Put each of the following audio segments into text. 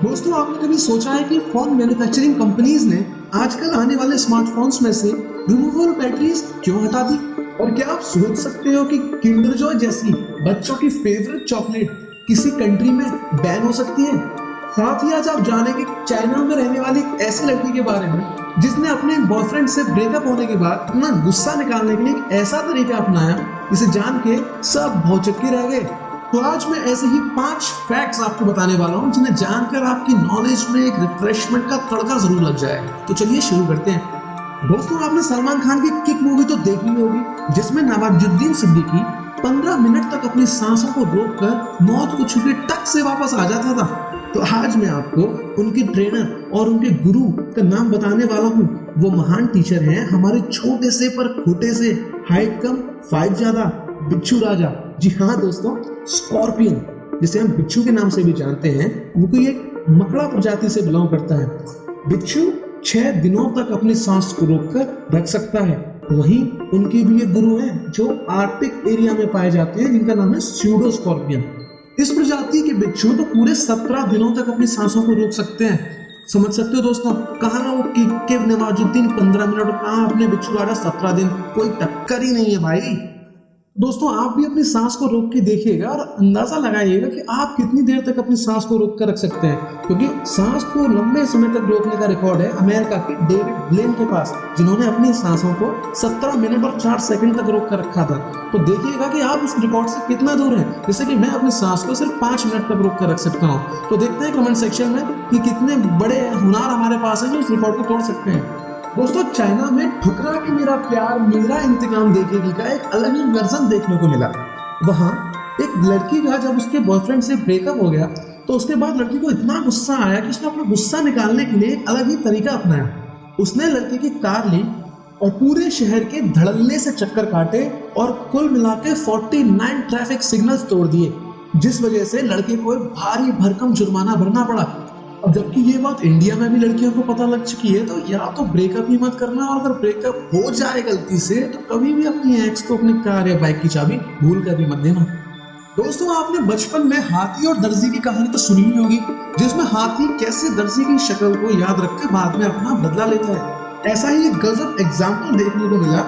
दोस्तों, आपने कभी सोचा है कि फोन मैन्युफैक्चरिंग कंपनीज ने आजकल आने वाले स्मार्टफोन्स में से रिमूवेबल बैटरीज क्यों हटा दी? और क्या आप सोच सकते हो कि किंडर जॉय जैसी बच्चों की फेवरेट चॉकलेट किसी कंट्री में बैन हो सकती है? साथ ही आज आप जानेंगे चाइना में रहने वाली एक ऐसी लड़की के बारे में जिसने अपने बॉयफ्रेंड से ब्रेकअप होने के बाद अपना गुस्सा निकालने के लिए एक ऐसा तरीका अपनाया जिसे जान के सब भौचक्के रह गए। तो आज मैं ऐसे ही 5 फैक्ट्स आपको बताने वाला हूँ जिन्हें जानकर आपकी नॉलेज में एक रिफ्रेशमेंट का तड़का जरूर लग जाए। तो चलिए शुरू करते हैं। दोस्तों, आपने सलमान खान की किक मूवी तो देखी होगी जिसमें नवाजुद्दीन सिद्दीकी 15 मिनट तक अपनी सांसों को रोककर मौत को छू के टक से वापस आ जाता था। तो आज मैं आपको उनके ट्रेनर और उनके गुरु का नाम बताने वाला हूँ। वो महान टीचर हैं हमारे छोटे से पर खोटे से, हाइट कम फाइट ज्यादा, बिच्छू राजा। जी हाँ दोस्तों, स्कॉर्पियन, जिसे हम बिच्छू के नाम से भी जानते हैं, वो कोई एक मकड़ा प्रजाति से बिलोंग करता है। बिच्छू 6 दिनों तक अपनी सांस को रोककर रख सकता है। वहीं उनके भी एक गुरु हैं जो आर्कटिक एरिया में पाए जाते हैं, जिनका नाम है स्यूडो स्कॉर्पियन। इस प्रजाति के बिच्छू तो पूरे 17 दिनों तक अपनी सांसों को रोक सकते हैं। समझ सकते हो दोस्तों, कहाँ वो के नवाजुद्दीन 15 मिनट और कहाँ अपने बिच्छू राजा 17 दिन, कोई टक्कर ही नहीं है भाई। दोस्तों, आप भी अपनी सांस को रोक के देखिएगा और अंदाजा लगाइएगा कि आप कितनी देर तक अपनी सांस को रोक कर रख सकते हैं, क्योंकि सांस को लंबे समय तक रोकने का रिकॉर्ड है अमेरिका के डेविड ब्लेन के पास, जिन्होंने अपनी सांसों को 17 मिनट और 4 सेकंड तक रोक कर रखा था। तो देखिएगा कि आप उस रिकॉर्ड से कितना दूर हैं, जैसे कि मैं अपनी सांस को सिर्फ 5 मिनट तक रोक कर रख सकता हूँ। तो देखते हैं कमेंट सेक्शन में कि कितने बड़े हुनर हमारे पास है जो उस रिकॉर्ड को तोड़ सकते हैं। दोस्तों, चाइना में ठुकरा के मेरा प्यार मेरा इंतकाम देखेगी का एक अलग ही वर्जन देखने को मिला। वहाँ एक लड़की का जब उसके बॉयफ्रेंड से ब्रेकअप हो गया तो उसके बाद लड़की को इतना गुस्सा आया कि उसने अपना गुस्सा निकालने के लिए एक अलग ही तरीका अपनाया। उसने लड़के की कार ली और पूरे शहर के धड़ल्ले से चक्कर काटे और कुल मिला के 49 ट्रैफिक सिग्नल्स तोड़ दिए, जिस वजह से लड़के को एक भारी भरकम जुर्माना भरना पड़ा। अब जबकि ये बात इंडिया में भी लड़कियों को पता लग चुकी है, तो या तो ब्रेकअप ही मत करना, और अगर ब्रेकअप हो जाए गलती से तो कभी भी अपनी एक्स को अपनी कार या बाइक की चाबी भूल कर भी मत देना। दोस्तों, आपने बचपन में हाथी और दर्जी की कहानी तो सुनी ही होगी, जिसमें हाथी कैसे दर्जी की शक्ल को याद रखकर बाद में अपना बदला लेता है। ऐसा ही एक गजब एग्जाम्पल देखने को मिला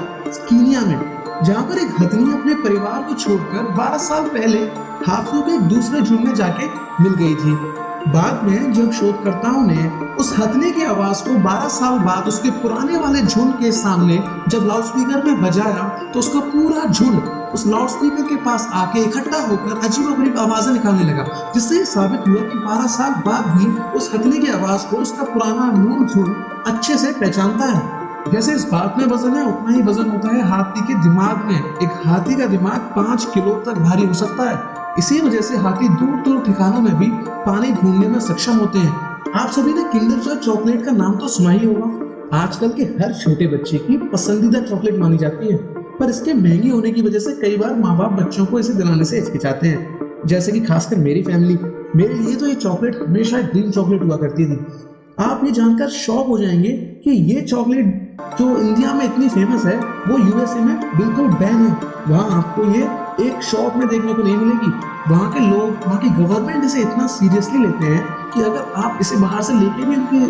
कीनिया में, जहाँ पर एक हथनी अपने परिवार को छोड़कर 12 साल पहले हाथियों के एक दूसरे झुंड में जाके मिल गई थी। बाद में जब शोधकर्ताओं ने उस हथनी की आवाज को 12 साल बाद उसके पुराने वाले झुंड के सामने जब लाउडस्पीकर में बजाया, तो उसका पूरा झुंड उस लाउडस्पीकर के पास आके इकट्ठा होकर अजीबोगरीब आवाजें निकालने लगा, जिससे ये साबित हुआ कि 12 साल बाद भी उस हथनी की आवाज को उसका पुराना मूल झुंड अच्छे से पहचानता है। जैसे इस बात में वजन है, उतना ही वजन होता है हाथी के दिमाग में। एक हाथी का दिमाग 5 किलो तक भारी हो सकता है। इसी वजह से हाथी दूर दूर ठिकानों में भी पानी ढूंढने में सक्षम होते हैं। आप सभी ने किंडर जॉय चॉकलेट का नाम तो सुना ही होगा। आजकल के हर छोटे बच्चे की पसंदीदा चॉकलेट मानी जाती है, पर इसके महंगे होने की वजह से कई बार माँ बाप बच्चों को इसे दिलाने से हिचकिचाते हैं। जैसे कि खासकर मेरी फैमिली, मेरे लिए तो ये चॉकलेट हमेशा ड्रीम चॉकलेट हुआ करती थी। आप ये जानकर शॉक हो जाएंगे कि ये चॉकलेट जो इंडिया में इतनी फेमस है, वो यूएसए में बिल्कुल बैन है। वहाँ आपको ये एक शॉप में देखने को नहीं मिलेगी। वहाँ के लोग, वहाँ की गवर्नमेंट इसे इतना सीरियसली लेते हैं कि अगर आप इसे बाहर से लेके भी उनकी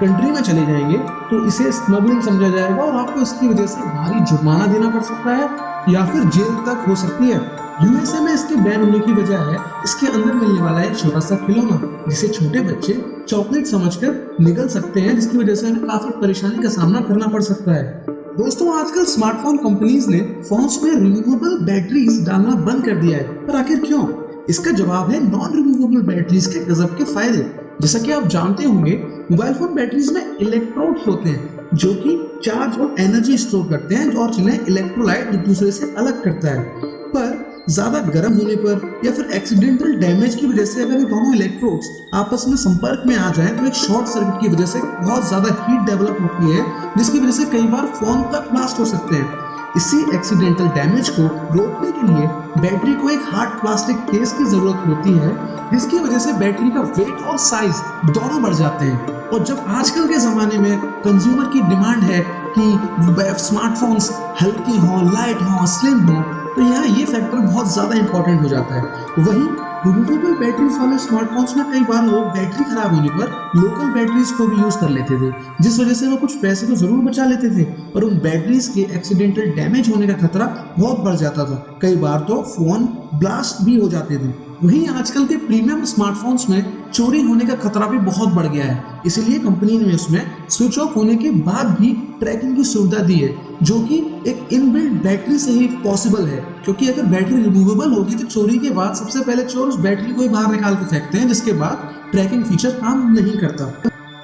कंट्री में चले जाएंगे तो इसे स्मगलिंग समझा जाएगा और आपको इसकी वजह से भारी जुर्माना देना पड़ सकता है या फिर जेल तक हो सकती है। यूएसए में इसके बैन होने की वजह है इसके अंदर मिलने वाला एक छोटा सा खिलौना, जिसे छोटे बच्चे चॉकलेट समझकर निगल सकते हैं, जिसकी वजह से उन्हें काफी परेशानी का सामना करना पड़ सकता है। दोस्तों, आजकल स्मार्टफोन कंपनीज ने फोन्स में रिमूवेबल बैटरीज डालना बंद कर दिया है, पर आखिर क्यों? इसका जवाब है नॉन रिमूवेबल बैटरीज के गजब के फायदे। जैसा कि आप जानते होंगे, मोबाइल फोन बैटरीज में इलेक्ट्रोड्स होते हैं जो कि चार्ज और एनर्जी स्टोर करते हैं और जिन्हें इलेक्ट्रोलाइट एक दूसरे से अलग करता है। पर ज्यादा गर्म होने पर या फिर एक्सीडेंटल डैमेज की वजह से अगर ये दोनों इलेक्ट्रोड्स आपस में संपर्क में आ जाएं तो एक शॉर्ट सर्किट की वजह से बहुत ज्यादा हीट डेवलप होती है, जिसकी वजह से कई बार फोन तक ब्लास्ट हो सकते हैं। इसी एक्सीडेंटल डैमेज को रोकने के लिए बैटरी को एक हार्ड प्लास्टिक केस की जरूरत होती है, जिसकी वजह से बैटरी का वेट और साइज दोनों बढ़ जाते हैं। और जब आजकल के ज़माने में कंज्यूमर की डिमांड है कि स्मार्टफोन्स हल्के हों, लाइट हों, स्लिम हों, तो यहाँ ये फैक्टर बहुत ज़्यादा इंपॉर्टेंट हो जाता है। वहीं रिमूवेबल बैटरीज वाले स्मार्टफोन्स में कई बार लोग बैटरी खराब होने पर लोकल बैटरीज को भी यूज कर लेते थे, जिस वजह से वो कुछ पैसे तो जरूर बचा लेते थे, पर उन बैटरीज के एक्सीडेंटल डैमेज होने का खतरा बहुत बढ़ जाता था। कई बार तो फोन ब्लास्ट भी हो जाते थे। वहीं आजकल के प्रीमियम स्मार्टफोन्स में चोरी होने का खतरा भी बहुत बढ़ गया है, इसलिए कंपनी ने उसमें स्विच ऑफ होने के बाद भी ट्रैकिंग की सुविधा दी है, जो कि एक इनबिल्ट बैटरी से ही पॉसिबल है। क्योंकि अगर बैटरी रिमूवेबल होगी तो चोरी के बाद सबसे पहले चोर उस बैटरी को ही बाहर निकाल के फेंकते हैं, जिसके बाद ट्रैकिंग फीचर काम नहीं करता।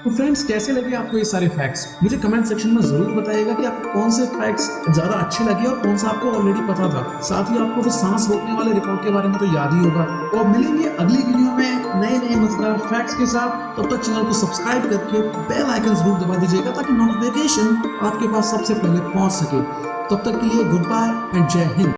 तो फ्रेंड्स, कैसे लगे आपको ये सारे फैक्ट्स? मुझे कमेंट सेक्शन में जरूर बताइएगा कि आपको कौन से फैक्ट्स ज्यादा अच्छे लगे और कौन सा आपको ऑलरेडी पता था। साथ ही आपको तो सांस रोकने वाले रिकॉर्ड के बारे में तो याद ही होगा। तो अब मिलेंगे अगली वीडियो में नए मजेदार फैक्ट्स के साथ। तब तक चैनल को सब्सक्राइब करके बेल आइकन जरूर दबा दीजिएगा ताकि नोटिफिकेशन आपके पास सबसे पहले पहुंच सके। तब तक के लिए गुड बाय एंड जय हिंद।